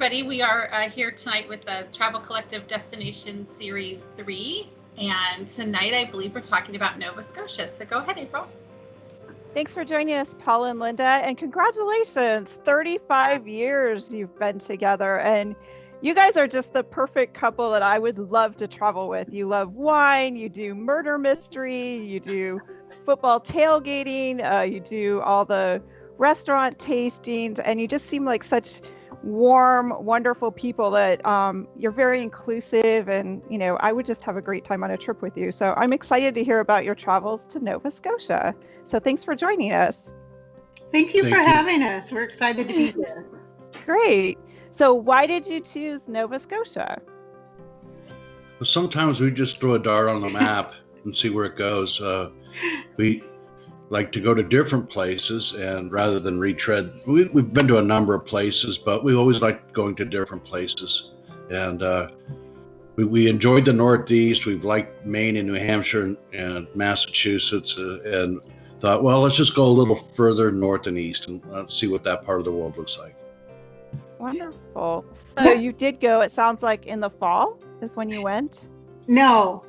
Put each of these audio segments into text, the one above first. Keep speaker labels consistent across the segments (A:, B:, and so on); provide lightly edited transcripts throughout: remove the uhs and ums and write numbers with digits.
A: everybody. We are here tonight with the Travel Collective Destination Series 3. And tonight, I believe we're talking about Nova Scotia. So go ahead, April.
B: Thanks for joining us, Paul and Linda. And congratulations, 35 years you've been together. And you guys are just the perfect couple that I would love to travel with. You love wine, you do murder mystery, you do football tailgating, you do all the restaurant tastings, and you just seem like such warm, wonderful people that you're very inclusive, and I would just have a great time on a trip with you. So I'm excited to hear about your travels to Nova Scotia. So thanks for joining us.
C: Thank you for having us. We're excited to be here.
B: Great. So why did you choose Nova Scotia?
D: Well, sometimes we just throw a dart on the map and see where it goes. We like to go to different places, and rather than retread, we've been to a number of places, but we always like going to different places. And we enjoyed the Northeast. We've liked Maine and New Hampshire and Massachusetts, and thought, well, let's just go a little further north and east and let's see what that part of the world looks like.
B: Wonderful. So you did go, it sounds like in the fall is when you went?
C: No,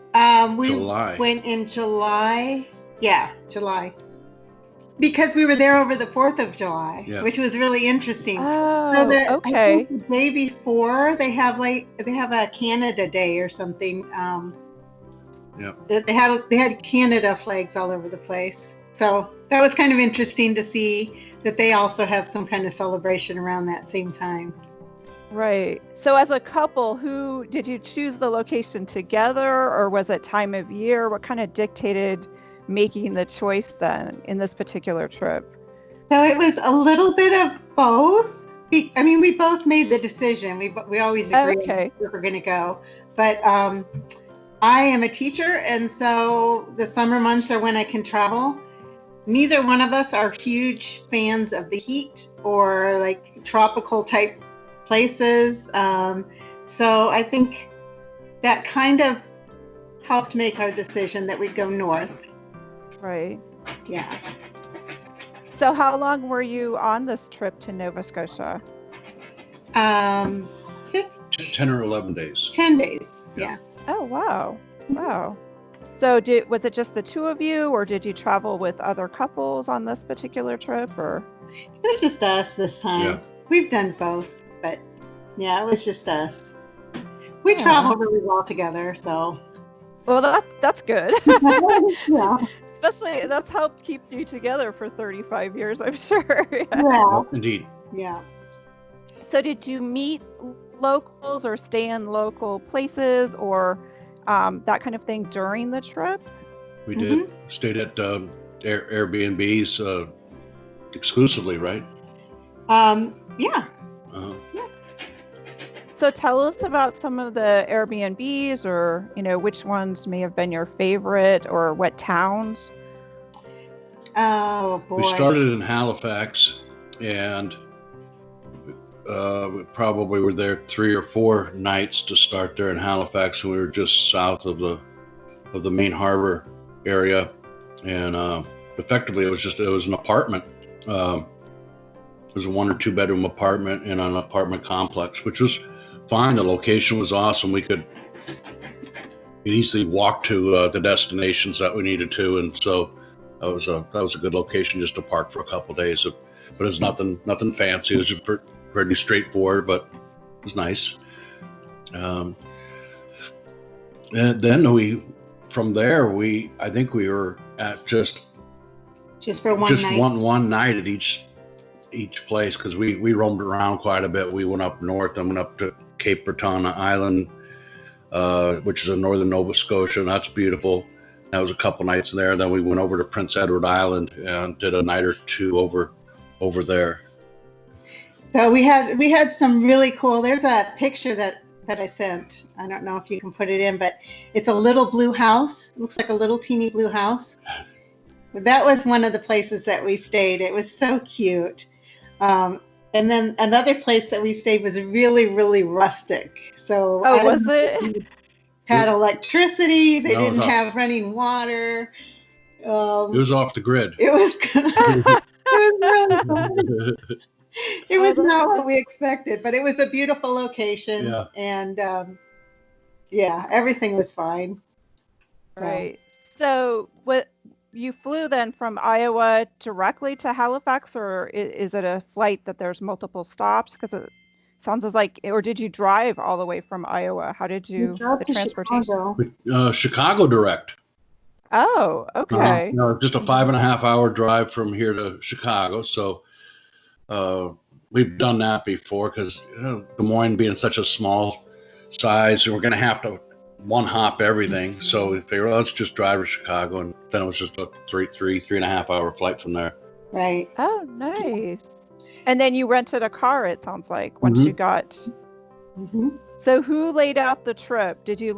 C: we
D: July.
C: went in July. Yeah, July. Because we were there over the 4th of July, which was really interesting.
B: Oh,
C: so that,
B: okay.
C: I think the day before, they have a Canada Day or something. They had Canada flags all over the place. So that was kind of interesting to see that they also have some kind of celebration around that same time.
B: Right. So as a couple, who did you choose the location together, or was it time of year? What kind of dictated making the choice then in this particular trip?
C: So it was a little bit of both. I mean, we both made the decision. We always agreed where we're going to go. But I am a teacher, and so the summer months are when I can travel. Neither one of us are huge fans of the heat or like tropical type places. So I think that kind of helped make our decision that we'd go north.
B: Right.
C: Yeah.
B: So how long were you on this trip to Nova Scotia?
D: 10 or 11 days.
C: 10 days. Yeah.
B: Oh, wow. Wow. So was it just the two of you, or did you travel with other couples on this particular trip, or?
C: It was just us this time. Yeah. We've done both, but yeah, it was just us. We travel really well together, so.
B: Well, that's good.
C: Yeah.
B: Especially, that's helped keep you together for 35 years, I'm sure.
C: Yeah.
D: Indeed.
C: Yeah.
B: So did you meet locals or stay in local places or that kind of thing during the trip?
D: We did. Stayed at Airbnbs exclusively, right?
C: Yeah.
D: Yeah.
B: So tell us about some of the Airbnbs, or which ones may have been your favorite, or what towns.
C: Oh boy.
D: We started in Halifax, and we probably were there 3 or 4 nights to start there in Halifax, and we were just south of the main harbor area, and effectively it was an apartment. It was a 1 or 2 bedroom apartment in an apartment complex, which was fine. The location was awesome. We could easily walk to the destinations that we needed to, and so that was a good location just to park for a couple of days. But it was nothing fancy. It was just pretty straightforward, but it was nice. And then from there I think we were at just
C: for one night.
D: one night at each place, because we roamed around quite a bit. We went up north and went up to Cape Breton Island, which is in northern Nova Scotia, and that's beautiful. That was a couple nights there. Then we went over to Prince Edward Island and did a night or two over there.
C: So we had some really cool. There's a picture that I sent. I don't know if you can put it in, but it's a little blue house. It looks like a little teeny blue house. That was one of the places that we stayed. It was so cute. And then another place that we stayed was really, really rustic. So
B: was it?
C: Had electricity. They didn't have running water.
D: It was off the grid.
C: It was really fun. It was not what we expected, but it was a beautiful location.
D: Yeah.
C: And yeah, everything was fine.
B: Right. So what you flew then from Iowa directly to Halifax, or is it a flight that there's multiple stops? Because it sounds like, or did you drive all the way from Iowa? How did you, the transportation?
D: Chicago direct.
B: Oh, okay.
D: Just a 5.5 hour drive from here to Chicago. So we've done that before because Des Moines being such a small size, we're going to have to one hop everything. So we figured, let's just drive to Chicago, and then it was just a 3.5 hour flight from there.
C: Right.
B: Oh, nice. And then you rented a car, it sounds like, once you got. So who laid out the trip? Did you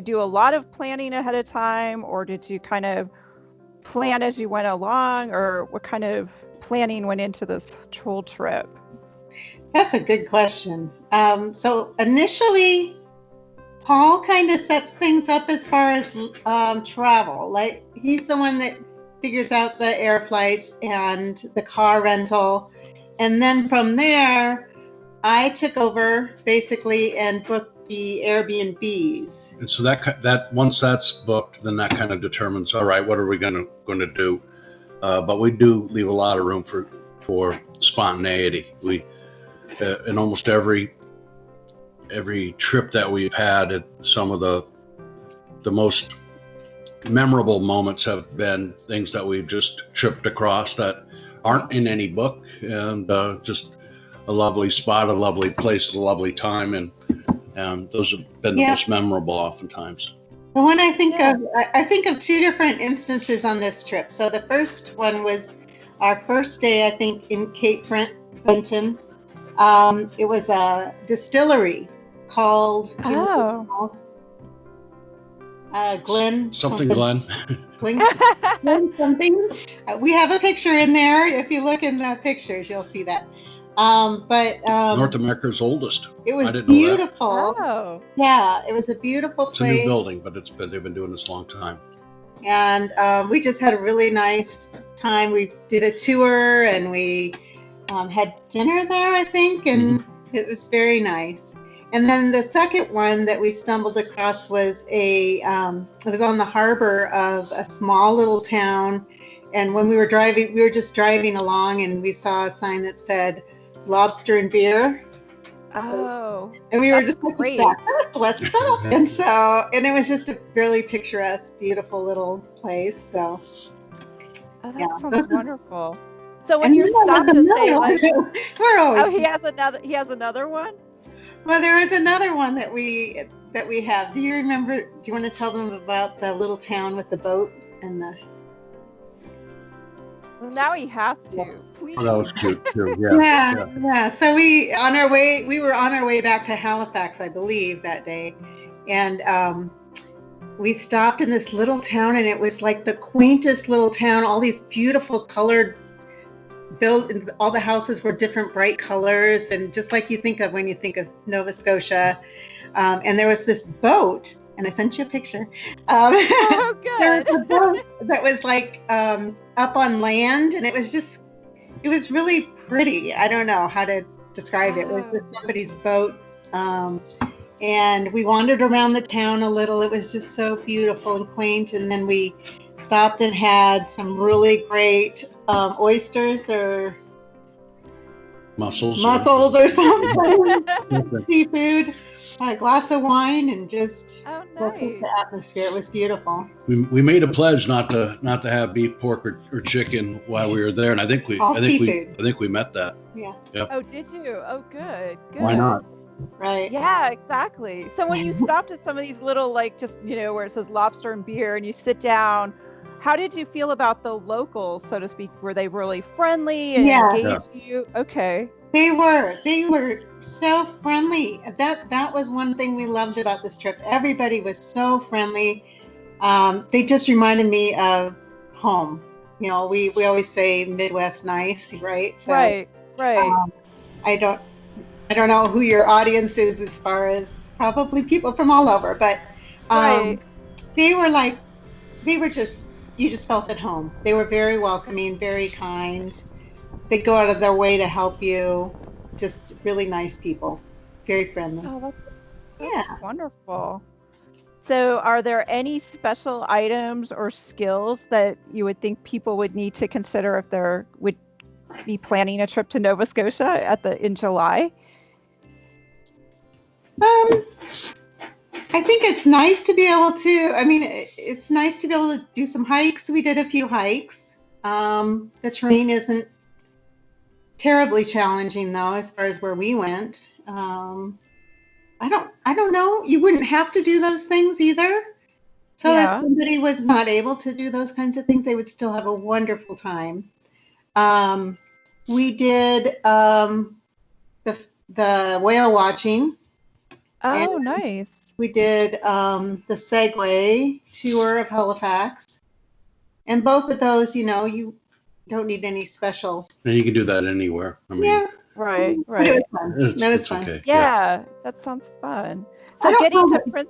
B: do a lot of planning ahead of time, or did you kind of plan as you went along, or what kind of planning went into this whole trip?
C: That's a good question. So initially, Paul kind of sets things up as far as travel. Like, he's the one that figures out the air flights and the car rental. And then from there, I took over basically and booked the Airbnbs.
D: And so that once that's booked, then that kind of determines, all right, what are we going to do? But we do leave a lot of room for spontaneity. We in almost every trip that we've had, some of the most memorable moments have been things that we've just tripped across that aren't in any book, and just a lovely spot, a lovely place, a lovely time, and those have been the most memorable oftentimes.
C: The one I think of two different instances on this trip. So the first one was our first day, I think, in Cape Breton. It was a distillery called Glen.
D: Something Glen.
C: Glen something. We have a picture in there. If you look in the pictures, you'll see that.
D: North America's oldest.
C: It was beautiful.
B: Oh.
C: Yeah, it was a beautiful place.
D: It's a new building, but they've been doing this a long time.
C: And we just had a really nice time. We did a tour, and we had dinner there, I think, and it was very nice. And then the second one that we stumbled across was it was on the harbor of a small little town. And when we were just driving along, and we saw a sign that said lobster and beer.
B: Oh.
C: And we were just like, let's stop. And it was just a really picturesque, beautiful little place. So.
B: Oh, that sounds wonderful. So when you're stopped to say, like,
C: we're always.
B: Oh, he has another one?
C: Well, there is another one that we have. Do you remember? Do you want to tell them about the little town with the boat and the?
B: Well, now he has to. Please.
D: Oh, that was cute too.
C: Yeah. So we were on our way back to Halifax, I believe, that day, and we stopped in this little town, and it was like the quaintest little town. All these beautiful colored all the houses were different bright colors, and just like you think of when you think of Nova Scotia. And there was this boat, and I sent you a picture.
B: Oh, good.
C: There was a boat that was like up on land, and it was really pretty. I don't know how to describe it. It was just somebody's boat. And we wandered around the town a little. It was just so beautiful and quaint. And then we stopped and had some really great oysters or
D: mussels
C: or something. Seafood, a glass of wine, and just
B: nice.
C: The atmosphere. It was beautiful.
D: We made a pledge not to have beef, pork, or chicken while we were there, and I think we met that.
C: Yeah.
D: Yep.
B: Oh, did you? Oh, good.
D: Why not?
C: Right.
B: Yeah, exactly. So when you stopped at some of these little, like, just, where it says lobster and beer, and you sit down, how did you feel about the locals, so to speak? Were they really friendly and engaged you? Okay.
C: They were so friendly. That was one thing we loved about this trip. Everybody was so friendly. They just reminded me of home. We always say Midwest nice, right? So,
B: right.
C: I don't know who your audience is as far as probably people from all over, but you just felt at home. They were very welcoming, very kind. they go out of their way to help you. Just really nice people, very friendly.
B: Oh, that's wonderful. So are there any special items or skills that you would think people would need to consider if they would be planning a trip to Nova Scotia in July?
C: I think it's nice to be able to, it's nice to be able to do some hikes. We did a few hikes. The terrain isn't terribly challenging though, as far as where we went. I don't know. You wouldn't have to do those things either. So if somebody was not able to do those kinds of things, they would still have a wonderful time. We did the whale watching.
B: Oh, nice.
C: We did the Segway tour of Halifax. And both of those, you don't need any special.
D: And you can do that anywhere.
B: Right.
C: It was fun.
D: Okay.
B: Yeah, that sounds fun. So getting to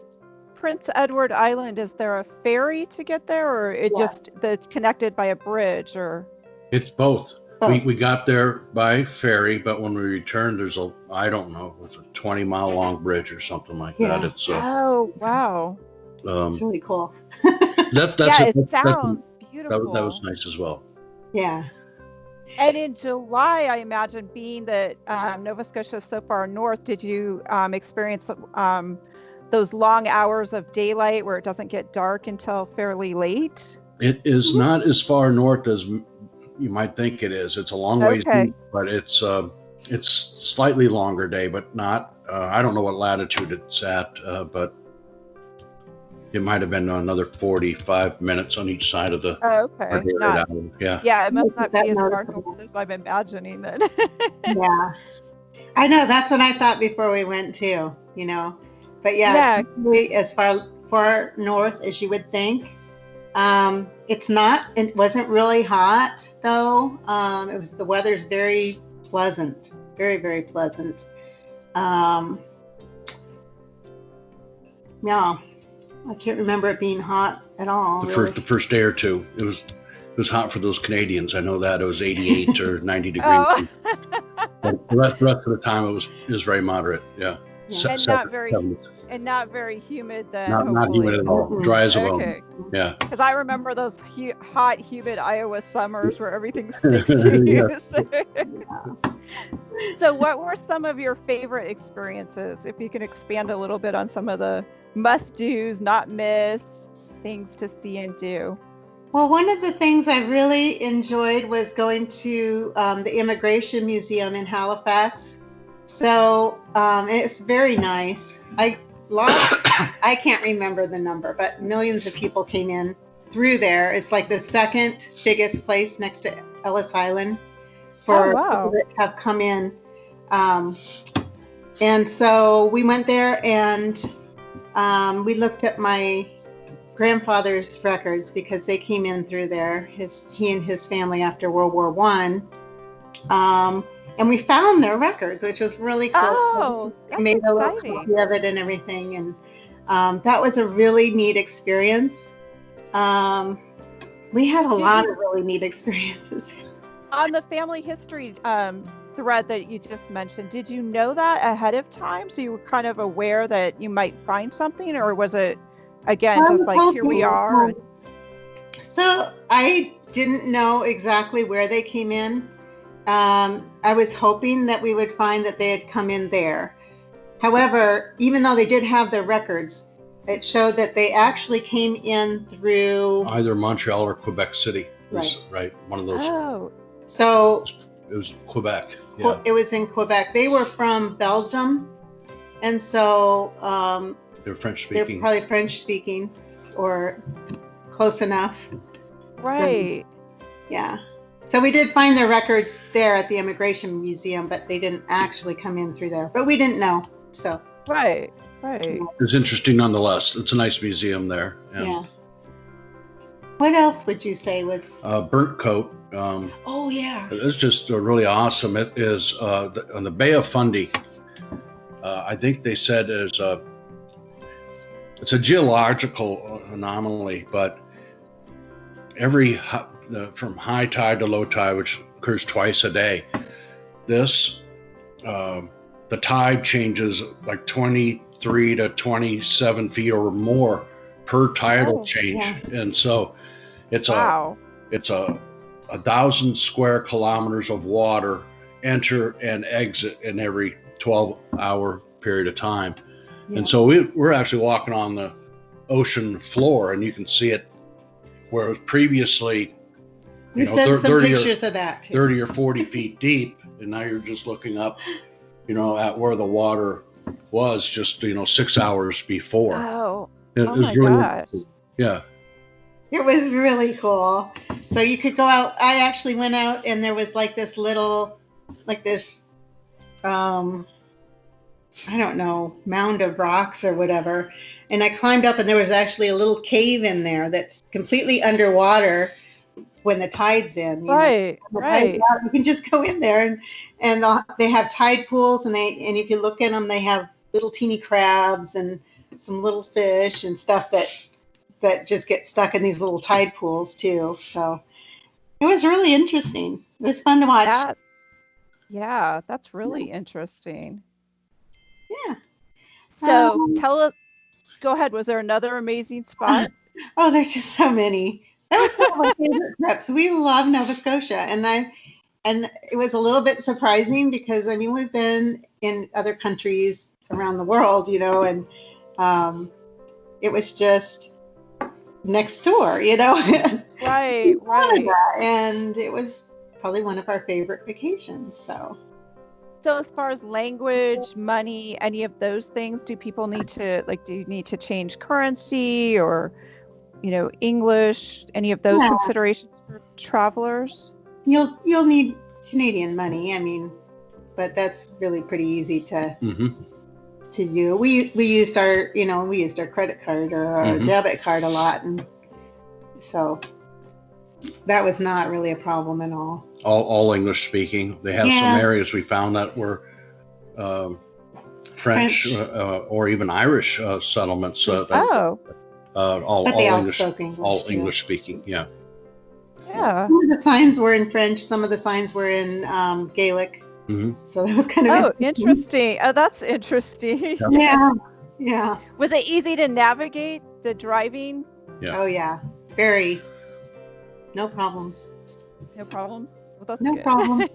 B: Prince Edward Island, is there a ferry to get there, or it's connected by a bridge, or?
D: It's both. We got there by ferry, but when we returned, there's I don't know, it's a 20-mile long bridge or something like that. It's
B: oh, wow.
C: It's really cool.
B: It sounds beautiful.
D: That was nice as well.
C: Yeah.
B: And in July, I imagine, being that Nova Scotia is so far north, did you experience those long hours of daylight where it doesn't get dark until fairly late?
D: It is not as far north as you might think it is. It's a long ways east, but it's slightly longer day, but not. I don't know what latitude it's at, but it might have been another 45 minutes on each side of the.
B: Oh, okay. Yeah, it must not be as far north as I'm imagining then.
C: Yeah, I know. That's what I thought before we went too. But as far north as you would think. It's not. It wasn't really hot though. The weather's very pleasant, very, very pleasant. I can't remember it being hot at all.
D: The first day or two, it was hot for those Canadians. I know that it was 88 or 90 degrees. But the rest of the time it was very moderate. Yeah.
B: And not very humid then.
D: Not humid at all. Dry as a bone. Yeah.
B: Because I remember those hot, humid Iowa summers where everything sticks to you. So what were some of your favorite experiences? If you can expand a little bit on some of the must-dos, not miss, things to see and do.
C: Well, one of the things I really enjoyed was going to the Immigration Museum in Halifax. So it's very nice. I can't remember the number, but millions of people came in through there. It's like the second biggest place next to Ellis Island for people that have come in. And so we went there and we looked at my grandfather's records because they came in through there, he and his family after World War I. And we found their records, which was really cool.
B: Oh, that's
C: made a little copy of it and everything. And that was a really neat experience. We had a lot of really neat experiences.
B: On the family history thread that you just mentioned, did you know that ahead of time? So you were kind of aware that you might find something, or was it, again, just like, here we are?
C: So I didn't know exactly where they came in. I was hoping that we would find that they had come in there. However, even though they did have their records, it showed that they actually came in through
D: either Montreal or Quebec City. Right. One of those.
B: Oh.
C: So
D: it was Quebec. Yeah.
C: It was in Quebec. They were from Belgium, and so
D: they're French speaking.
C: They're probably French speaking, or close enough.
B: Right.
C: So, yeah. So we did find their records there at the Immigration Museum, but they didn't actually come in through there. But we didn't know. So.
B: Right.
D: It's interesting nonetheless. It's a nice museum there.
C: Yeah. What else would you say was?
D: Burnt Coat.
C: Oh yeah.
D: It's just really awesome. It is on the Bay of Fundy. I think they said it's a geological anomaly, but from high tide to low tide, which occurs twice a day. This, the tide changes like 23 to 27 feet or more per tidal change. Yeah. And so it's a 1,000 square kilometers of water enter and exit in every 12-hour period of time. Yeah. And so we're actually walking on the ocean floor, and you can see it where previously,
C: you sent some pictures of that too.
D: 30 or 40 feet deep, and now you're just looking up, at where the water was just 6 hours before.
B: Oh,
D: my gosh! Yeah,
C: it was really cool. So you could go out. I actually went out, and there was like this little, I don't know, mound of rocks or whatever. And I climbed up, and there was actually a little cave in there that's completely underwater when the tide's in.
B: Right.
C: You can just go in there, and they have tide pools, and if you look at them, they have little teeny crabs and some little fish and stuff that just get stuck in these little tide pools too. So it was really interesting. It was fun to watch.
B: That's really interesting.
C: Yeah.
B: So tell us, go ahead. Was there another amazing spot?
C: Oh, there's just so many. That was one of my favorite trips. We love Nova Scotia. And it was a little bit surprising because, we've been in other countries around the world, and it was just next door,
B: Right.
C: And it was probably one of our favorite vacations.
B: So as far as language, money, any of those things, do people need to, do you need to change currency or, English, any of those considerations for travelers?
C: You'll need Canadian money. But that's really pretty easy to do. We used our credit card or our debit card a lot. And so that was not really a problem at all.
D: All English speaking. They have some areas we found that were French. Or even Irish settlements. All English speaking. Yeah.
C: Some of the signs were in French. Some of the signs were in Gaelic.
D: Mm-hmm.
C: So that was kind of
B: interesting. Oh, that's interesting.
C: Yeah.
B: Was it easy to navigate the driving?
D: Yeah.
C: Oh yeah, very. No problems.
B: No problems? Well, that's
C: no
B: good.
C: problem.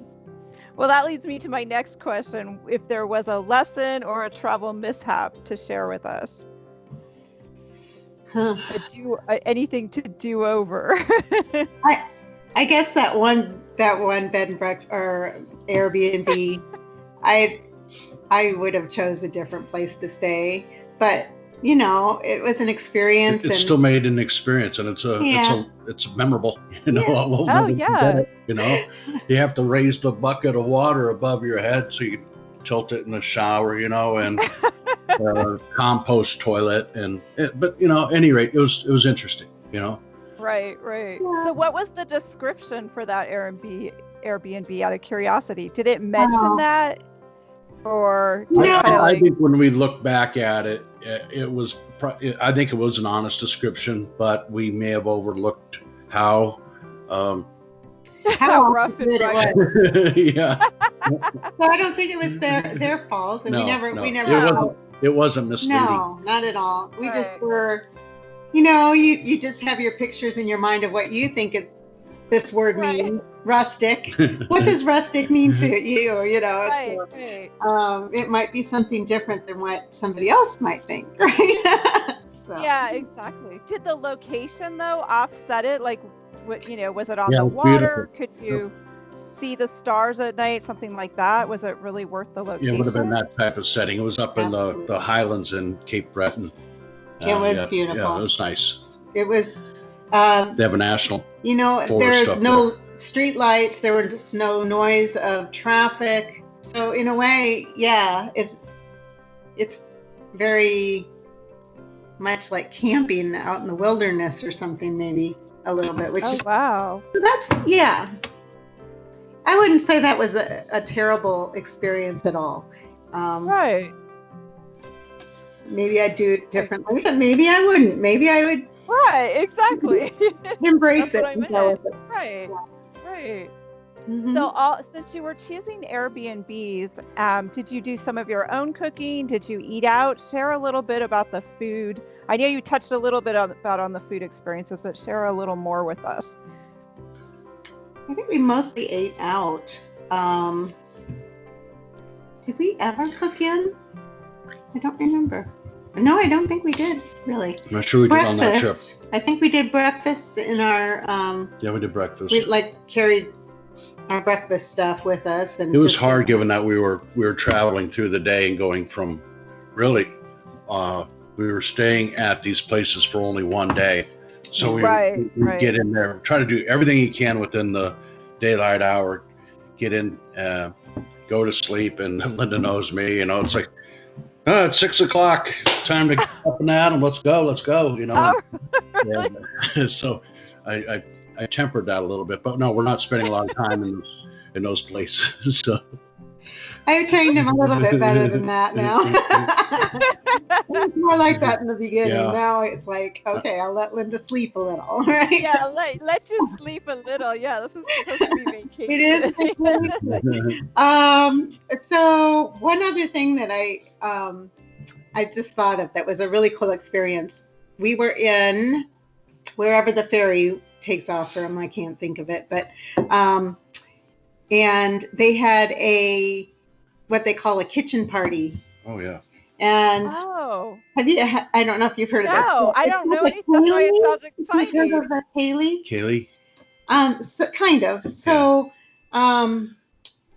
B: Well, that leads me to my next question. If there was a lesson or a travel mishap to share with us. Anything to do over.
C: I guess that one bed and breakfast or Airbnb, I would have chose a different place to stay, but it was an experience.
D: It's still made an experience, and it's memorable. You have to raise the bucket of water above your head so you can tilt it in the shower, and compost toilet, but at any rate, it was interesting,
B: Right. Yeah. So what was the description for that Airbnb out of curiosity? Did it mention that? Or
D: I think when we look back at it, I think it was an honest description, but we may have overlooked how
B: rough it was.
D: Yeah.
C: So I don't think it was their fault, and we never.
D: It wasn't misleading.
C: No, not at all. We just were. You just have your pictures in your mind of what you think this word means. Rustic. What does rustic mean to you? It might be something different than what somebody else might think, right?
B: Yeah, exactly. Did the location though offset it? Was it on the water?
D: Beautiful.
B: Could you see the stars at night? Something like that? Was it really worth the location?
D: It would have been that type of setting. It was up in the Highlands in Cape Breton.
C: It was beautiful.
D: Yeah, it was nice.
C: It was.
D: They have a national.
C: There's no street lights. There was just no noise of traffic. So in a way, it's very much like camping out in the wilderness or something, maybe a little bit.
B: Wow.
C: So that's I wouldn't say that was a terrible experience at all.
B: Right.
C: Maybe I'd do it differently, but maybe I wouldn't. Maybe I would.
B: Right, exactly.
C: Embrace it.
B: Right.
C: Mhm.
B: So since you were choosing Airbnbs, did you do some of your own cooking? Did you eat out? Share a little bit about the food. I know you touched a little bit on the food experiences, but share a little more with us.
C: I think we mostly ate out. Did we ever cook in? I don't remember. No, I don't think we did, really.
D: I'm not sure we did on that trip.
C: I think we did breakfast in our
D: Yeah, we did breakfast.
C: We carried our breakfast stuff with us, and
D: it was hard given that we were traveling through the day and going from really we were staying at these places for only one day. So we get in there, try to do everything you can within the daylight hour, get in, go to sleep, and Linda knows me, it's like, it's 6 o'clock, time to get up and at 'em. Let's go, And so I tempered that a little bit, but no, we're not spending a lot of time in those places. So
C: I trained him a little bit better than that now. It was more like that in the beginning. Yeah. Now it's like, okay, I'll let Linda sleep a little, right?
B: Yeah, let you sleep a little. Yeah, this is supposed to be vacation.
C: It is. So one other thing that I just thought of that was a really cool experience. We were in wherever the ferry takes off from, I can't think of it, but and they had what they call a kitchen party.
D: Oh yeah.
C: And have you? I don't know if you've heard of that.
B: No, I don't know anything. That's why it sounds exciting.
C: Have you heard of
D: Kaylee?
C: So kind of. So,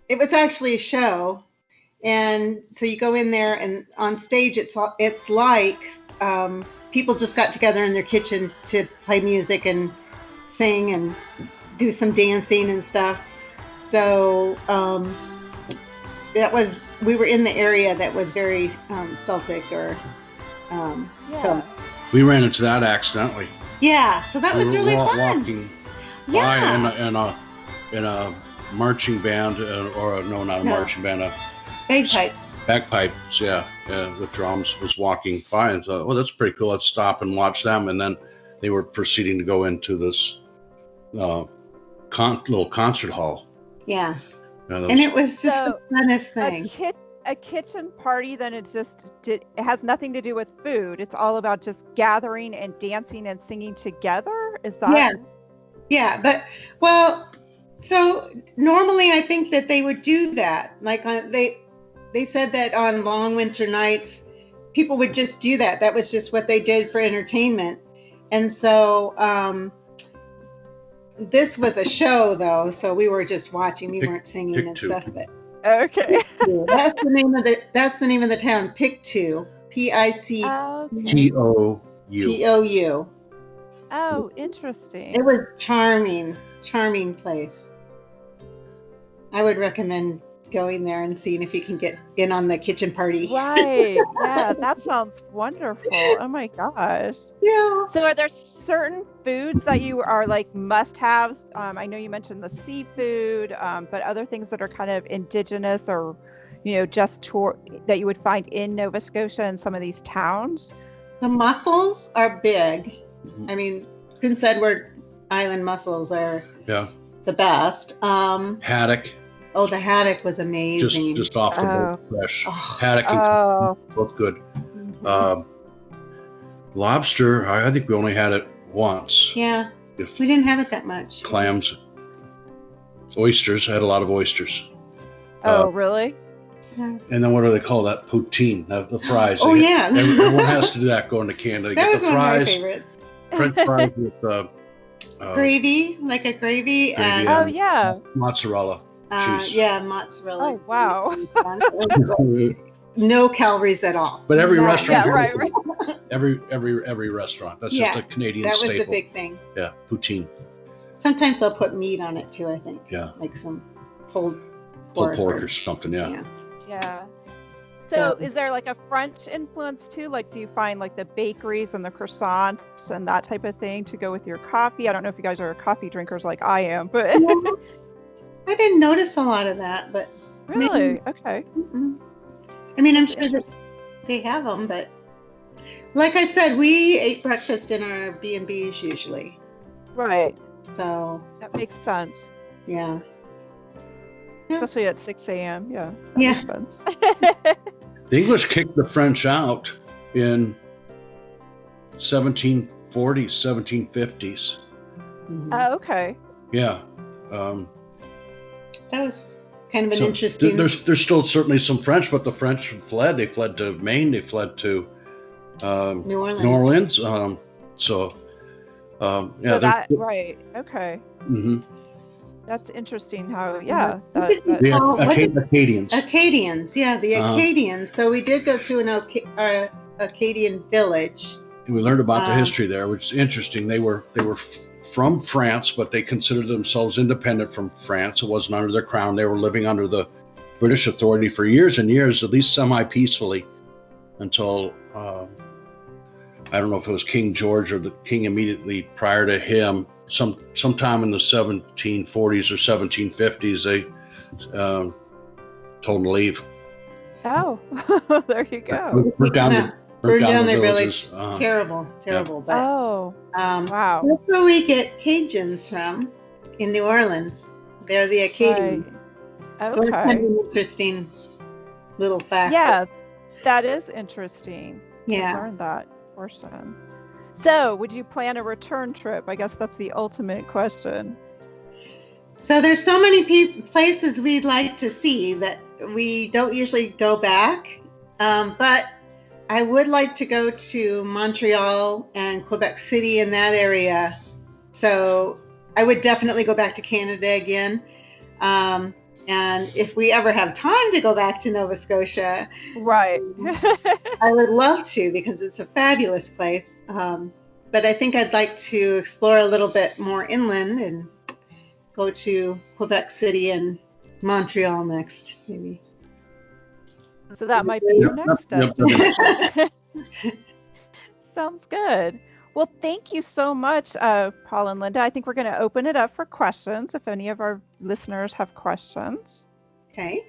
C: it was actually a show, and so you go in there, and on stage, it's like people just got together in their kitchen to play music and sing and do some dancing and stuff. So we were in the area that was very Celtic, so
D: we ran into that accidentally.
C: Yeah, so that was really fun.
D: Walking by in a marching band, marching band, bagpipes, with drums, was walking by and thought, that's pretty cool. Let's stop and watch them. And then they were proceeding to go into this little concert hall.
C: Yeah. And it was just the funnest thing.
B: A kitchen party, then it has nothing to do with food. It's all about just gathering and dancing and singing together. Is that?
C: Yeah. But so normally I think that they would do that. Like they said that on long winter nights, people would just do that. That was just what they did for entertainment. And so this was a show, though, so we were just watching. We weren't singing and stuff. But
B: okay,
C: that's the name of the town. Pictou, Pictou.
B: Oh, interesting.
C: It was charming place. I would recommend going there and seeing if you can get in on the kitchen party.
B: Right. Yeah, that sounds wonderful. Oh my gosh.
C: Yeah.
B: So are there certain foods that you are like must-haves? I know you mentioned the seafood, but other things that are kind of indigenous or, that you would find in Nova Scotia and some of these towns?
C: The mussels are big. I mean, Prince Edward Island mussels are the best.
D: Haddock.
C: Oh, the haddock was amazing.
D: Just off the boat, fresh. Haddock and both good. Mm-hmm. Lobster, I think we only had it once.
C: Yeah, we didn't have it that much.
D: Clams. Oysters, I had a lot of oysters.
B: Oh, really?
C: Yeah.
D: And then what do they call that? Poutine, the fries.
C: Oh, yeah.
D: Everyone has to do that going to Canada.
C: That
D: was
C: one of my favorites.
D: French fries with
C: gravy, like a gravy. And
D: mozzarella.
C: Cheese. Yeah, mozzarella.
B: Oh, wow.
C: No calories at all.
D: But every restaurant.
B: Yeah, right.
D: Every restaurant. That's just a Canadian staple.
C: That was the big thing.
D: Yeah, poutine.
C: Sometimes they'll put meat on it too, I think.
D: Yeah.
C: Like some pulled
D: pork or something,
B: Yeah. So is there like a French influence too? Like, do you find like the bakeries and the croissants and that type of thing to go with your coffee? I don't know if you guys are coffee drinkers like I am, but...
C: I didn't notice a lot of that, but
B: really,
C: maybe.
B: Okay.
C: Mm-mm. I mean, I'm sure that they have them, but like I said, we ate breakfast in our B&Bs usually.
B: Right.
C: So
B: that makes sense.
C: Yeah.
B: especially at 6 a.m. Yeah. That
C: Yeah.
B: makes sense.
D: The English kicked the French out in 1740s, 1750s.
B: Oh, okay.
D: Yeah.
C: That was kind of an
D: So
C: interesting.
D: There's still certainly some French, but the French fled. They fled to Maine. They fled to
C: New Orleans.
D: New Orleans. Yeah.
B: So that, right. Okay.
D: Mm-hmm.
B: That's interesting how,
D: Acadians.
C: Acadians, yeah, the Acadians. So we did go to an Acadian village.
D: And we learned about the history there, which is interesting. They were from France, but they considered themselves independent from France. It wasn't under their crown. They were living under the British authority for years and years, at least semi-peacefully, until I don't know if it was King George or the king immediately prior to him. Sometime in the 1740s or 1750s, they told them to leave.
B: Oh, there you go.
D: Burn down
C: their village.
D: Uh-huh.
C: Terrible.
D: Yeah.
C: But
B: wow.
C: That's where we get Cajuns from, in New Orleans. They're the Acadians.
B: Right.
C: So
B: Okay.
C: that's kind of an interesting little fact.
B: Yeah, that is interesting.
C: Yeah.
B: To learn that portion. So, would you plan a return trip? I guess that's the ultimate question.
C: So there's so many places we'd like to see that we don't usually go back. But I would like to go to Montreal and Quebec City in that area. So I would definitely go back to Canada again. And if we ever have time to go back to Nova Scotia,
B: right.
C: I would love to, because it's a fabulous place. But I think I'd like to explore a little bit more inland and go to Quebec City and Montreal next, maybe.
B: So that might be your next destination. Sounds good. Well, thank you so much, Paul and Linda. I think we're going to open it up for questions if any of our listeners have questions.
C: Okay.